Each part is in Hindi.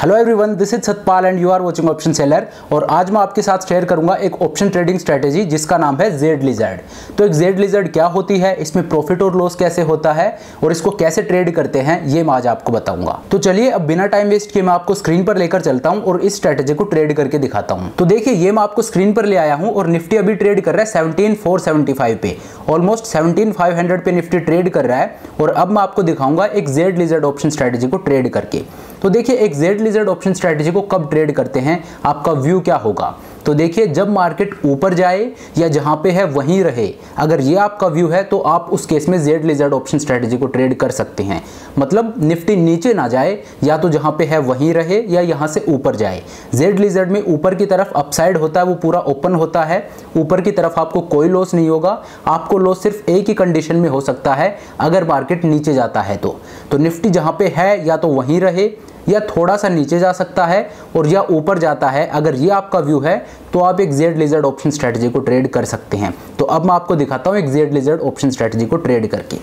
Hello everyone, this is Satpal and you are watching option seller. और आज मैं आपके साथ शेयर करूंगा एक ऑप्शन ट्रेडिंग स्ट्रेटेजी जिसका नाम है जेड लिजर्ड। तो एक जेड लिजर्ड क्या होती है, इसमें प्रॉफिट और लॉस कैसे होता है और इसको कैसे ट्रेड करते हैं, ये मैं आज आपको बताऊंगा। तो चलिए अब बिना टाइम वेस्ट किए मैं आपको स्क्रीन पर लेकर चलता हूं और इस स्ट्रेटेजी को ट्रेड करके दिखाता हूं। तो देखिए ये मैं आपको स्क्रीन पर ले आया हूं और निफ्टी अभी ट्रेड कर रहा है 17,475 पे, ऑलमोस्ट 17,500 पे निफ्टी ट्रेड कर रहा है। और अब मैं आपको दिखाऊंगा एक जेड लिजर्ड ऑप्शन स्ट्रेटेजी को ट्रेड करके। तो देखिए एक जेड लिजर्ड ऑप्शन स्ट्रेटेजी को कब ट्रेड करते हैं, आपका व्यू क्या होगा। तो देखिए जब मार्केट ऊपर जाए या जहां पे है वहीं रहे, अगर ये आपका व्यू है तो आप उस केस में जेड लिजर्ड ऑप्शन स्ट्रेटेजी को ट्रेड कर सकते हैं। मतलब निफ्टी नीचे ना जाए, या तो जहां पे है वहीं रहे या यहां से ऊपर जाए। जेड लिजर्ड में ऊपर की तरफ अपसाइड होता है, वो पूरा ओपन होता है, ऊपर की तरफ आपको कोई लॉस नहीं होगा। आपको लॉस सिर्फ एक ही कंडीशन में हो सकता है, अगर मार्केट नीचे जाता है तो निफ्टी जहां पे है या तो वहीं रहे या थोड़ा सा नीचे जा सकता है और या ऊपर जाता है। अगर ये आपका व्यू है तो आप एक जेड लिजर्ड ऑप्शन स्ट्रेटजी को ट्रेड कर सकते हैं। तो अब मैं आपको दिखाता हूं एक जेड लिजर्ड ऑप्शन स्ट्रेटजी को ट्रेड करके।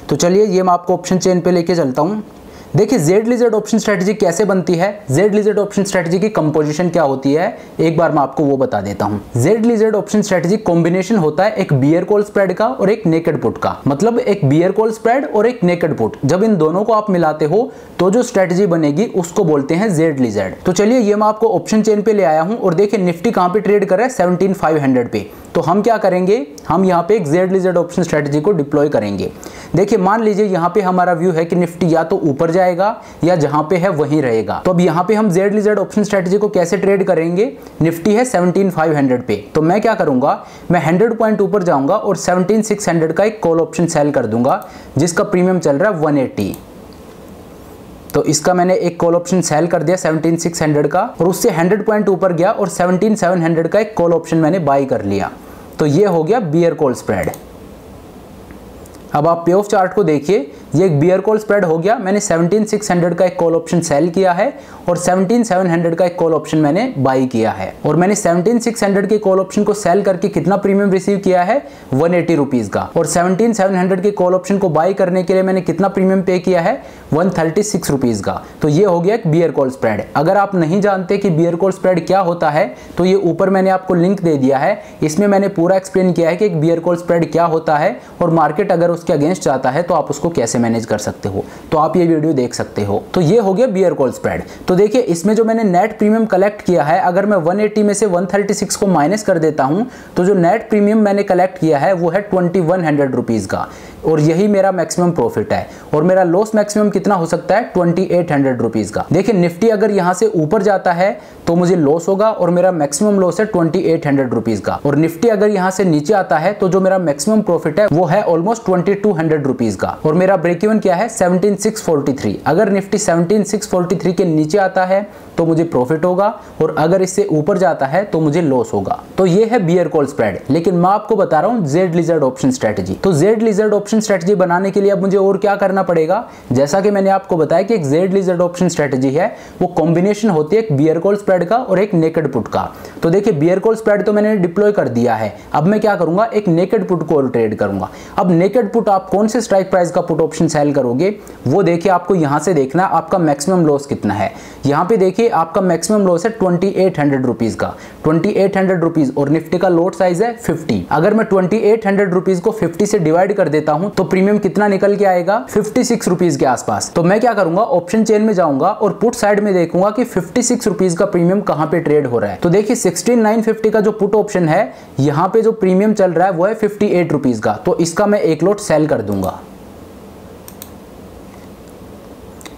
तो चलिए ये मैं आपको ऑप्शन चेन पे लेके चलता हूं। देखिए जेड लिजर्ड ऑप्शन स्ट्रेटजी कैसे बनती है, जेड लिजर्ड ऑप्शन स्ट्रेटजी की कंपोजिशन क्या होती है, एक बार मैं आपको वो बता देता हूं। Z lizard option strategy combination होता है एक बियर कॉल स्प्रेड का और एक नेकेड पुट का। मतलब एक बियर कॉल स्प्रेड और एक नेकेड पुट, जब इन दोनों को आप मिलाते हो तो जो स्ट्रेटजी बनेगी उसको बोलते हैं जेड लिजर्ड। तो चलिए ये मैं आपको ऑप्शन चेन पे ले आया हूं और देखिए निफ्टी कहां पे ट्रेड कर रहा है, 17,500 पे। तो हम क्या करेंगे, हम यहाँ पे एक जेड लिजर्ड ऑप्शन स्ट्रेटजी को डिप्लॉय करेंगे। देखिए मान लीजिए यहाँ पे हमारा व्यू है कि निफ्टी या तो ऊपर जाएगा या जहां पे है वहीं रहेगा। तो अब यहाँ पे हम जेड लिजर्ड ऑप्शन स्ट्रेटजी को कैसे ट्रेड करेंगे, निफ्टी है 17,500 पे, तो मैं क्या करूंगा, मैं 100 पॉइंट ऊपर जाऊंगा और 17,600 का एक कॉल ऑप्शन सेल कर दूंगा जिसका प्रीमियम चल रहा है 180। तो इसका मैंने एक कॉल ऑप्शन सेल कर दिया 17,600 का, और उससे 100 पॉइंट ऊपर गया और 17,700 का एक कॉल ऑप्शन मैंने बाई कर लिया। तो ये हो गया बियर कॉल स्प्रेड। अब आप पे ऑफ चार्ट को देखिए, ये एक बियर कॉल स्प्रेड हो गया। मैंने 17,600 का एक कॉल ऑप्शन सेल किया है और 17,700 का एक कॉल ऑप्शन मैंने बाई किया है। और मैंने 17,600 के कॉल ऑप्शन को सेल करके कितना प्रीमियम रिसीव किया है, 180 रुपीज का। और 17,700 के कॉल ऑप्शन को बाई करने के लिए मैंने कितना प्रीमियम पे किया है, 136 रुपीज का। तो ये हो गया एक बियर कॉल स्प्रेड। अगर आप नहीं जानते कि बियर कॉल स्प्रेड क्या होता है तो ये ऊपर मैंने आपको लिंक दे दिया है, इसमें मैंने पूरा एक्सप्लेन किया है कि एक बियर कॉल स्प्रेड क्या होता है और मार्केट अगर उसके अगेंस्ट जाता है तो आप उसको कैसे मैनेज कर सकते हो। तो आप ये वीडियो देख सकते हो। तो ये हो गया बियर कॉल स्प्रेड। तो देखिए इसमें जो मैंने नेट प्रीमियम कलेक्ट किया है, अगर मैं 180 में से 136 को माइनस कर देता हूं तो जो नेट प्रीमियम मैंने कलेक्ट किया है वो है 2100 रुपीज का, और यही मेरा मैक्सिमम प्रॉफिट है। और मेरा लॉस मैक्सिमम कितना हो सकता है, 2800 रुपीज का। देखिए निफ्टी अगर यहां से ऊपर जाता है तो मुझे लॉस होगा और मेरा मैक्सिमम लॉस है 2800 रुपीज का। और निफ्टी अगर यहां से नीचे आता है तो जो मेरा मैक्सिमम प्रॉफिट है वो है ऑलमोस्ट 2200 रुपीज का। और मेरा ब्रेक इवन क्या है, 17,643। अगर निफ्टी 17,643 के नीचे आता है तो मुझे प्रॉफिट होगा, और अगर इससे ऊपर जाता है तो मुझे लॉस होगा। तो ये है बियर कॉल स्प्रेड। लेकिन मैं आपको बता रहा हूं जेड लिजर्ड ऑप्शन स्ट्रेटजी। तो जेड लिजर्ड ऑप्शन स्ट्रेटजी बनाने के लिए अब मुझे और क्या करना पड़ेगा, जैसा कि मैंने आपको बताया कि एक जेड लिजर्ड ऑप्शन स्ट्रेटजी है, वो कॉम्बिनेशन होती है एक बियर कॉल स्प्रेड का और एक नेकेड पुट का। तो देखिए बियर कॉल स्प्रेड तो मैंने डिप्लॉय कर दिया है, अब मैं क्या करूंगा, एक नेकेड पुट को ट्रेड करूंगा। अब नेकेड पुट आप कौन से स्ट्राइक प्राइस का पुट ऑप्शन सेल करोगे, वो देखिए आपको यहां से देखना आपका मैक्सिमम लॉस कितना है। यहां पे देखिए आपका मैक्सिमम लॉस है 2800 रुपीज का, 2800 रुपीज, और निफ्टी का लोट साइज है 50। अगर मैं 2800 रुपीज को 50 से डिवाइड कर देता हूं तो प्रीमियम कितना निकल के आएगा, 56 रुपीज के आसपास। तो मैं क्या करूंगा, ऑप्शन चेन में जाऊंगा और पुट साइड में देखूंगा कि 56 रुपीज का प्रीमियम कहां पे ट्रेड हो रहा है। तो देखिए 16,950 का जो पुट ऑप्शन है, यहां पे जो प्रीमियम चल रहा है वो है 58 रुपीज का। तो इसका मैं एक लोट सेल कर दूंगा।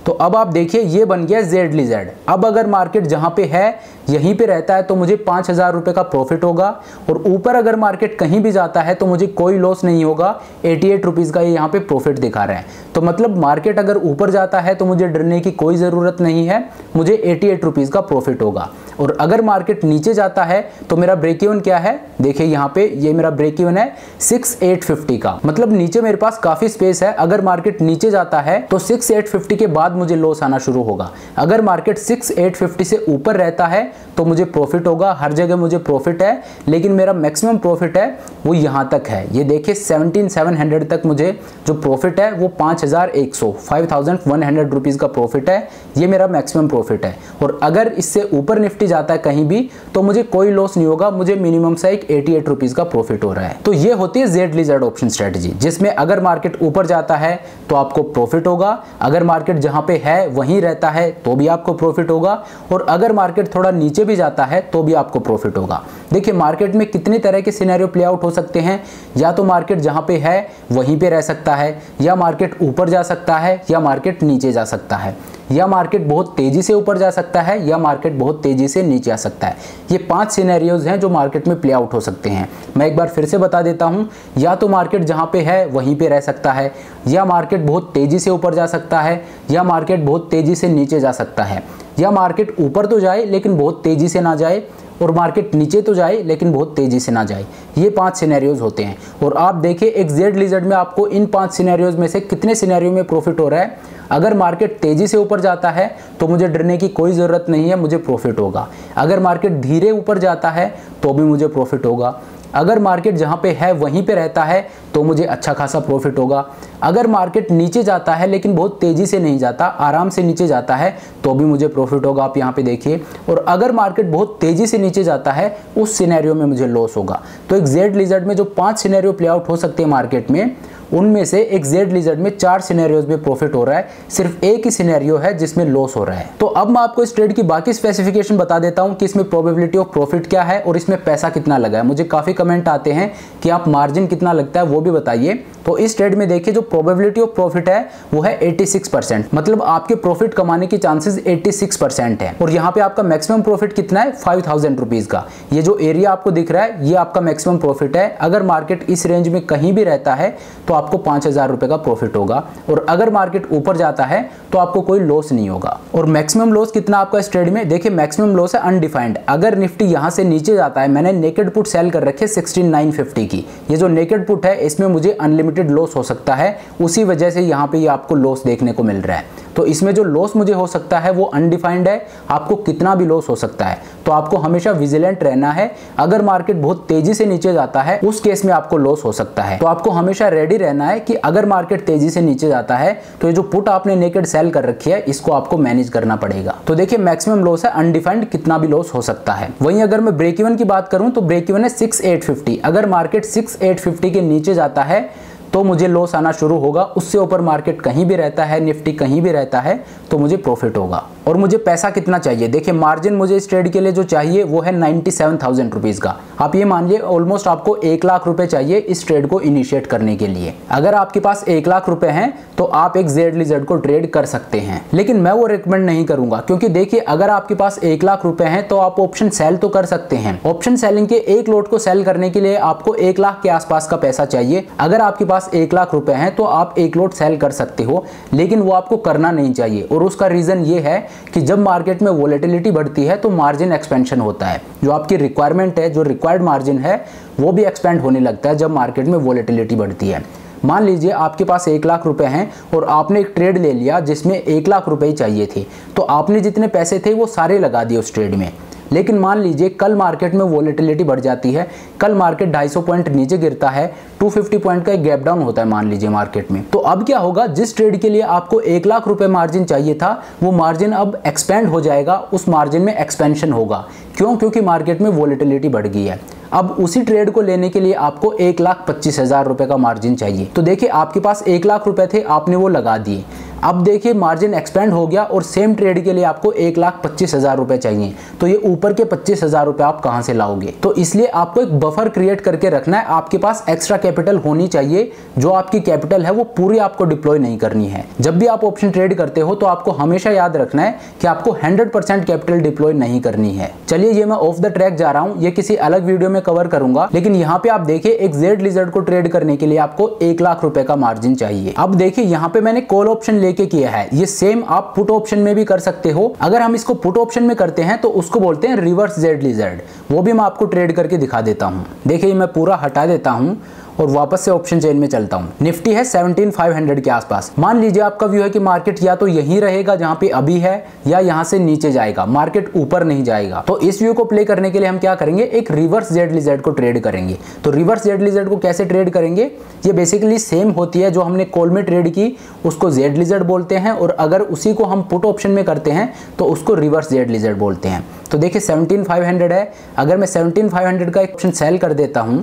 तो अब आप देखिए ये बन गया जेड लिजर्ड। अब अगर मार्केट जहां पे है यहीं पे रहता है तो मुझे 5,000 रुपए का प्रॉफिट होगा, और ऊपर अगर मार्केट कहीं भी जाता है तो मुझे कोई लॉस नहीं होगा। 88 रुपीज का ये यहाँ पे प्रॉफिट दिखा रहे हैं। तो मतलब मार्केट अगर ऊपर जाता है तो मुझे डरने की कोई ज़रूरत नहीं है, मुझे 88 रुपीज़ का प्रॉफिट होगा। और अगर मार्केट नीचे जाता है तो मेरा ब्रेक इवन क्या है, देखिए यहाँ पे ये मेरा ब्रेक इवन है 6,850 का। मतलब नीचे मेरे पास काफ़ी स्पेस है। अगर मार्केट नीचे जाता है तो 6,850 के बाद बाद मुझे लॉस आना शुरू होगा। अगर मार्केट 6850 से ऊपर रहता है तो मुझे प्रॉफिट होगा, हर जगह मुझे प्रॉफिट है, लेकिन मेरा मैक्सिमम प्रॉफिट है वो यहाँ तक है। ये देखिए 17700 तक मुझे जो प्रॉफिट है वो 5100 रुपीज़ का प्रॉफिट है, ये मेरा मैक्सिमम प्रॉफिट है। और अगर इससे ऊपर निफ्टी जाता है कहीं भी तो मुझे कोई लॉस नहीं होगा, मुझे मिनिमम से एक 88 रुपीज़ का प्रॉफिट हो रहा है। तो ये होती है Z-Lizard ऑप्शन स्ट्रेटजी, जिसमें अगर मार्केट ऊपर जाता है तो आपको प्रॉफिट होगा, अगर मार्केट जहाँ पे है वहीं रहता है तो भी आपको प्रॉफिट होगा, और अगर मार्केट थोड़ा नीचे भी जाता है तो भी आपको प्रॉफिट होगा। देखिए मार्केट में कितने तरह के सिनेरियो प्ले आउट हो सकते हैं, या तो मार्केट जहाँ पे है वहीं पे रह सकता है, या मार्केट ऊपर जा सकता है, या मार्केट नीचे जा सकता है, या मार्केट बहुत तेजी से ऊपर जा सकता है, या मार्केट बहुत तेजी से नीचे आ सकता है। ये 5 सिनेरियोज हैं जो मार्केट में प्ले आउट हो सकते हैं। मैं एक बार फिर से बता देता हूं, या तो मार्केट जहां पे है वहीं पे रह सकता है, या मार्केट बहुत तेजी से ऊपर जा सकता है, या मार्केट बहुत तेजी से नीचे जा सकता है, या मार्केट ऊपर तो जाए लेकिन बहुत तेजी से ना जाए, और मार्केट नीचे तो जाए लेकिन बहुत तेजी से ना जाए। ये 5 सिनेरियोज होते हैं। और आप देखिए एक Z-Lizard में आपको इन 5 सिनेरियोज में से कितने सिनेरियो में प्रॉफिट हो रहा है। अगर मार्केट तेजी से ऊपर जाता है तो मुझे डरने की कोई ज़रूरत नहीं है, मुझे प्रॉफिट होगा। अगर मार्केट धीरे ऊपर जाता है तो भी मुझे प्रॉफिट होगा। अगर मार्केट जहाँ पे है वहीं पे रहता है तो मुझे अच्छा खासा प्रॉफिट होगा। अगर मार्केट नीचे जाता है लेकिन बहुत तेज़ी से नहीं जाता, आराम से नीचे जाता है, तो भी मुझे प्रॉफिट होगा, आप यहाँ पे देखिए। और अगर मार्केट बहुत तेज़ी से नीचे जाता है उस सिनेरियो में मुझे लॉस होगा। तो एक Z-Lizard में जो 5 सिनेरियो प्ले आउट हो सकते हैं मार्केट में, उनमें से एक Z-Lizard में 4 सिनेरियोज में प्रॉफिट हो रहा है, सिर्फ एक ही सिनेरियो है जिसमें लॉस हो रहा है। तो अब मैं आपको इस ट्रेड की बाकी स्पेसिफिकेशन बता देता हूं कि इसमें प्रोबेबिलिटी ऑफ प्रॉफिट क्या है और इसमें पैसा कितना लगा है। मुझे काफ़ी कमेंट आते हैं कि आप मार्जिन कितना लगता है वो भी बताइए। तो इस ट्रेड में देखिए जो प्रोबेबिलिटी ऑफ प्रॉफिट है वो है 86%, मतलब आपके प्रॉफिट कमाने की चांसेस 86% है। और यहाँ पे आपका मैक्सिमम प्रॉफिट कितना है 5000 रुपीज़ का। ये जो एरिया आपको दिख रहा है ये आपका मैक्सिमम प्रॉफिट है। अगर मार्केट इस रेंज में कहीं भी रहता है तो आपको 5000 रुपए का प्रॉफिट होगा, और अगर मार्केट ऊपर जाता है तो आपको कोई लॉस नहीं होगा। और मैक्सिमम लॉस कितना आपका इस ट्रेड में, देखिए मैक्सिमम लॉस है अनडिफाइंड। अगर निफ्टी यहाँ से नीचे जाता है, मैंने नेकेड पुट सेल कर रखी है 16950 की, ये जो नेकेड पुट है इसमें मुझे अनलिमिटेड लॉस हो सकता है, उसी वजह से यहाँ पे ये आपको लॉस देखने को मिल रहा है। तो इसमें जो लॉस मुझे हो सकता है वो अनडिफाइंड है, आपको कितना भी लॉस हो सकता है। तो आपको हमेशा विजिलेंट रहना है। अगर मार्केट बहुत तेजी से नीचे जाता है उस केस में आपको लॉस हो सकता है। तो आपको हमेशा रेडी रहना है कि अगर मार्केट तेजी से नीचे जाता है तो ये जो पुट आपने नेकेड सेल कर रखी है इसको आपको मैनेज करना पड़ेगा। तो देखिए मैक्सिमम लॉस है अनडिफाइंड, कितना भी लॉस हो सकता है। वहीं अगर मैं ब्रेक इवन की बात करूं तो ब्रेक इवन है 6850। अगर मार्केट 6850 के नीचे जाता है तो मुझे लॉस आना शुरू होगा, उससे ऊपर मार्केट कहीं भी रहता है, निफ्टी कहीं भी रहता है तो मुझे प्रॉफिट होगा। और मुझे पैसा कितना चाहिए, देखिए मार्जिन मुझे इस ट्रेड के लिए जो चाहिए वो है 97,000 रुपीज़ का। आप ये मानिए ऑलमोस्ट आपको 1 लाख रुपए चाहिए इस ट्रेड को इनिशिएट करने के लिए। अगर आपके पास 1 लाख रुपए हैं तो आप एक Z-Lizard को ट्रेड कर सकते हैं, लेकिन मैं वो रिकमेंड नहीं करूंगा, क्योंकि देखिए अगर आपके पास 1 लाख रुपए हैं तो आप ऑप्शन सेल तो कर सकते हैं। ऑप्शन सेलिंग के एक लॉट को सेल करने के लिए आपको 1 लाख के आसपास का पैसा चाहिए। अगर आपके पास 1 लाख रुपए हैं तो आप एक लॉट सेल कर सकते हो, लेकिन वो आपको करना नहीं चाहिए। और उसका रीजन ये है कि जब मार्केट में वोलेटिलिटी बढ़ती है तो मार्जिन एक्सपेंशन होता है, जो आपकी रिक्वायरमेंट है, जो रिक्वायर्ड मार्जिन है वो भी एक्सपेंड होने लगता है जब मार्केट में वोलेटिलिटी बढ़ती है। मान लीजिए आपके पास 1 लाख रुपए हैं और आपने एक ट्रेड ले लिया जिसमें 1 लाख रुपए ही चाहिए थे, तो आपने जितने पैसे थे वो सारे लगा दिए उस ट्रेड में। लेकिन मान लीजिए कल मार्केट में वोलेटिलिटी बढ़ जाती है, कल मार्केट 250 पॉइंट नीचे गिरता है, 250 पॉइंट का एक गैप डाउन होता है मान लीजिए मार्केट में। तो अब क्या होगा, जिस ट्रेड के लिए आपको 1 लाख रुपए मार्जिन चाहिए था वो मार्जिन अब एक्सपेंड हो जाएगा, उस मार्जिन में एक्सपेंशन होगा। क्यों? क्योंकि मार्केट में वोलेटिलिटी बढ़ गई है। अब उसी ट्रेड को लेने के लिए आपको 1,25,000 रुपए का मार्जिन चाहिए। तो देखिए आपके पास 1 लाख रुपए थे, आपने वो लगा दिए। अब देखिए मार्जिन एक्सपेंड हो गया और सेम ट्रेड के लिए आपको 1,25,000 रुपए चाहिए। तो ये ऊपर के 25,000 रुपए आप कहां से लाओगे? तो इसलिए आपको एक बफर क्रिएट करके रखना है। आपके पास एक्स्ट्रा कैपिटल होनी चाहिए, जो आपकी कैपिटल है वो पूरी आपको डिप्लॉय नहीं करनी है। जब भी आप ऑप्शन ट्रेड करते हो तो आपको हमेशा याद रखना है कि आपको 100% कैपिटल डिप्लॉय नहीं करनी है। चलिए ये मैं ऑफ द ट्रैक जा रहा हूं, ये किसी अलग वीडियो में कवर करूंगा, लेकिन यहाँ पे आप देखिए एक Z-Lizard को ट्रेड करने के लिए आपको 1 लाख रुपए का मार्जिन चाहिए। अब देखिए यहाँ पे मैंने कॉल ऑप्शन लेके किया है, ये सेम आप पुट ऑप्शन में भी कर सकते हो। अगर हम इसको पुट ऑप्शन में करते हैं तो उसको बोलते हैं रिवर्स Z-Lizard। वो भी मैं आपको ट्रेड करके दिखा देता हूँ। देखिए मैं पूरा हटा देता हूँ और वापस से ऑप्शन चेन में चलता हूँ। निफ्टी है 17,500 के आसपास। मान लीजिए आपका व्यू है कि मार्केट या तो यहीं रहेगा जहां पे अभी है या यहां से नीचे जाएगा, मार्केट ऊपर नहीं जाएगा। तो इस व्यू को प्ले करने के लिए हम क्या करेंगे, एक रिवर्स ZLZ को ट्रेड करेंगे। तो रिवर्स ZLZ को कैसे ट्रेड करेंगे, ये बेसिकली सेम होती है जो हमने कॉल में ट्रेड की उसको ZLZ बोलते हैं, और अगर उसी को हम पुट ऑप्शन में करते हैं तो उसको रिवर्स ZLZ बोलते हैं। तो देखिए 17,500 है, अगर मैं 17,500 का एक ऑप्शन सेल कर देता हूं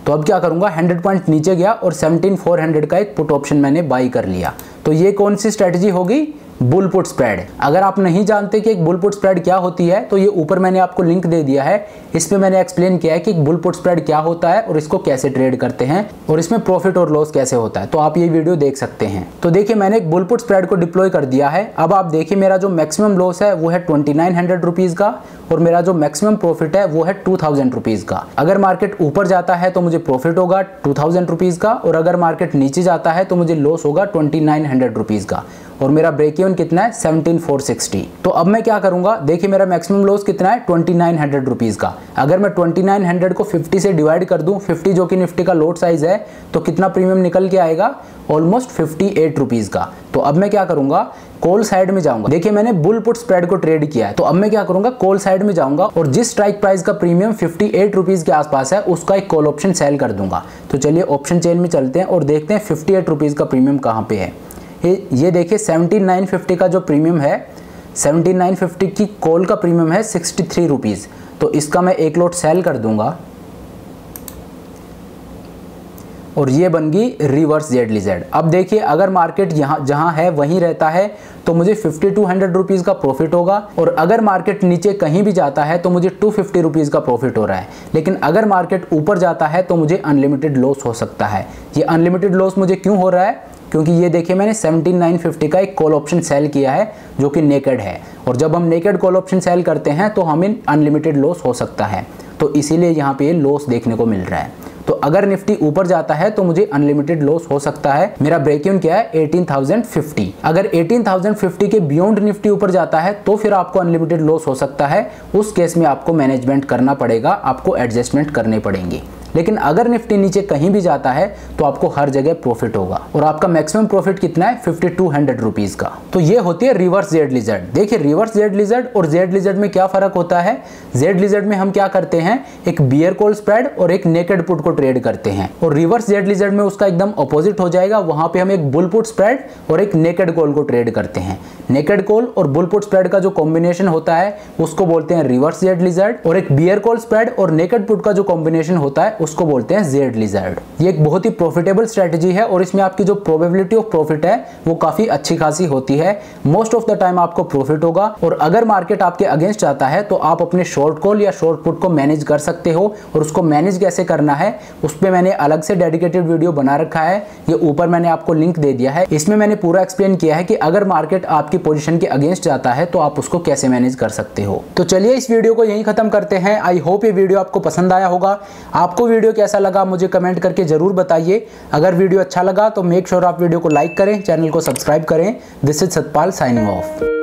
तो अब क्या करूंगा, 100 पॉइंट नीचे गया और 17,400 का एक पुट ऑप्शन मैंने बाई कर लिया। तो ये कौन सी स्ट्रेटजी होगी, बुल पुट स्प्रेड। अगर आप नहीं जानते कि एक बुल पुट स्प्रेड क्या होती है तो ये ऊपर मैंने आपको लिंक दे दिया है, इसमें मैंने एक्सप्लेन किया है कि बुल पुट स्प्रेड क्या होता है और इसको कैसे ट्रेड करते हैं और इसमें प्रॉफिट और लॉस कैसे होता है। तो आप ये वीडियो देख सकते हैं। तो देखिए मैंने एक बुल पुट स्प्रेड को डिप्लॉय कर दिया है। अब आप देखिए मेरा जो मैक्सिमम लॉस है वो है 2900 रुपीज का और मेरा जो मैक्सिमम प्रॉफिट है वो है 2000 रुपीज का। अगर मार्केट ऊपर जाता है तो मुझे प्रॉफिट होगा 2000 रुपीज का, और अगर मार्केट नीचे जाता है तो मुझे लॉस होगा 2900 रुपीज का, और मेरा ब्रेक इवन कितना है 17,460। तो अब मैं क्या करूंगा, देखिए मेरा मैक्सिमम लॉस कितना है 2900 रुपीज का। अगर मैं 2900 को 50 से डिवाइड कर दूं, 50 जो कि निफ्टी का लोट साइज है, तो कितना प्रीमियम निकल के आएगा, ऑलमोस्ट 58 रुपीज का। तो अब मैं क्या करूंगा, कॉल साइड में जाऊंगा। देखिए मैंने बुल पुट स्प्रेड को ट्रेड किया है, तो अब मैं क्या करूंगा, कॉल साइड में जाऊंगा और जिस स्ट्राइक प्राइस का प्रीमियम 58 रुपीज के आसपास है उसका एक कॉल ऑप्शन सेल कर दूंगा। तो चलिए ऑप्शन चेन में चलते हैं और देखते हैं 58 रुपीज का प्रीमियम कहां पे है। ये देखिए 17,950 का जो प्रीमियम है, 17,950 की कॉल का प्रीमियम है 63 रुपीज। तो इसका मैं एक लॉट सेल कर दूंगा और ये बन गई रिवर्स ZLZ। अब देखिए अगर मार्केट यहाँ जहाँ है वहीं रहता है तो मुझे 5200 रुपीज़ का प्रॉफिट होगा, और अगर मार्केट नीचे कहीं भी जाता है तो मुझे 250 रुपीज़ का प्रॉफिट हो रहा है। लेकिन अगर मार्केट ऊपर जाता है तो मुझे अनलिमिटेड लॉस हो सकता है। ये अनलिमिटेड लॉस मुझे क्यों हो रहा है, क्योंकि ये देखिए मैंने 17,950 का एक कॉल ऑप्शन सेल किया है जो कि नेकेड है, और जब हम नेकेड कॉल ऑप्शन सेल करते हैं तो हमें अनलिमिटेड लॉस हो सकता है। तो इसीलिए यहाँ पे लॉस देखने को मिल रहा है। तो अगर निफ्टी ऊपर जाता है तो मुझे अनलिमिटेड लॉस हो सकता है। मेरा ब्रेक इवन क्या है 18,050। अगर 18,050 के बियॉन्ड निफ्टी ऊपर जाता है तो फिर आपको अनलिमिटेड लॉस हो सकता है। उस केस में आपको मैनेजमेंट करना पड़ेगा, आपको एडजस्टमेंट करने पड़ेंगे। लेकिन अगर निफ्टी नीचे कहीं भी जाता है तो आपको हर जगह प्रॉफिट होगा, और आपका मैक्सिमम प्रॉफिट कितना है 5200 रुपीज का। तो ये होती है रिवर्स ZLZ। देखिए रिवर्स ZLZ और ZLZ में क्या फर्क होता है। ZLZ में हम क्या करते हैं, एक बियर कॉल स्प्रेड और एक नेकेड पुट को ट्रेड करते हैं, और रिवर्स ZLZ में उसका एकदम अपोजिट हो जाएगा। वहां पे हम एक बुल पुट स्प्रेड और एक नेकेड कॉल को ट्रेड करते हैं। नेकेड कॉल और बुल पुट स्प्रेड का जो कॉम्बिनेशन होता है उसको बोलते हैं रिवर्स ZLZ, और एक बियर कॉल स्प्रेड और नेकेड पुट का जो कॉम्बिनेशन होता है उसको बोलते हैं ZLZ। ये एक बहुत ही प्रॉफिटेबल स्ट्रेटजी है और इसमें आपकी जो प्रोबेबिलिटी ऑफ प्रॉफिट है वो काफी अच्छी खासी होती है। मोस्ट ऑफ द टाइम आपको प्रॉफिट होगा, और अगर मार्केट आपके अगेंस्ट जाता है तो आप अपने शॉर्ट कॉल या शॉर्ट पुट को मैनेज कर सकते हो, और उसको मैनेज कैसे करना है उस पर मैंने अलग से डेडिकेटेड वीडियो बना रखा है। ये ऊपर मैंने आपको लिंक दे दिया है। इसमें मैंने पूरा एक्सप्लेन किया है कि अगर मार्केट आपकी पोजीशन के अगेंस्ट जाता है तो आप उसको कैसे मैनेज कर सकते हो। तो चलिए इस वीडियो को यहीं खत्म करते हैं। आई होप ये वीडियो आपको पसंद आया होगा। आपको वीडियो कैसा लगा मुझे कमेंट करके जरूर बताइए। अगर वीडियो अच्छा लगा तो मेक श्योर आप वीडियो को लाइक करें, चैनल को सब्सक्राइब करें। This is Satpal signing off.